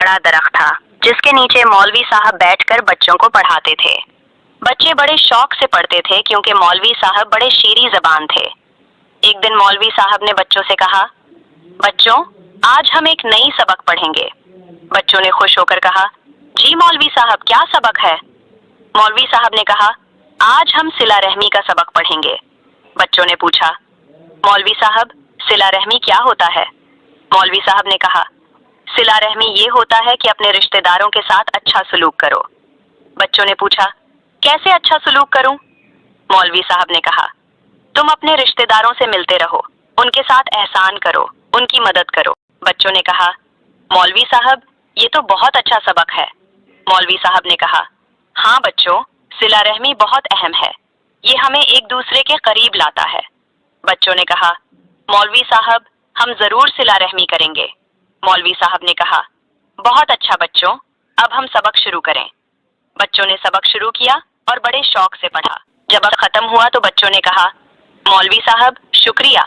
बड़ा दरख्त था जिसके नीचे मौलवी साहब बैठकर बच्चों को पढ़ाते थे। बच्चे बड़े शौक से पढ़ते थे क्योंकि मौलवी साहब बड़े शीरी ज़बान थे। एक दिन मौलवी साहब ने बच्चों से कहा, बच्चों, आज हम एक नई सबक पढ़ेंगे। बच्चों ने खुश होकर कहा, जी मौलवी साहब, क्या सबक है? मौलवी साहब ने कहा, आज हम सिला रहमी का सबक पढ़ेंगे। बच्चों ने पूछा, मौलवी साहब, सिला रहमी क्या होता है? मौलवी साहब ने कहा, सिला रहमी ये होता है कि अपने रिश्तेदारों के साथ अच्छा सलूक करो। बच्चों ने पूछा, कैसे अच्छा सलूक करूं? मौलवी साहब ने कहा, तुम अपने रिश्तेदारों से मिलते रहो, उनके साथ एहसान करो, उनकी मदद करो। बच्चों ने कहा, मौलवी साहब, ये तो बहुत अच्छा सबक है। मौलवी साहब ने कहा, हाँ बच्चों, सिला रहमी बहुत अहम है, ये हमें एक दूसरे के करीब लाता है। बच्चों ने कहा, मौलवी साहब, हम जरूर सिला रहमी करेंगे। मौलवी साहब ने कहा, बहुत अच्छा बच्चों, अब हम सबक शुरू करें। बच्चों ने सबक शुरू किया और बड़े शौक से पढ़ा। जब अब खत्म हुआ तो बच्चों ने कहा, मौलवी साहब, शुक्रिया,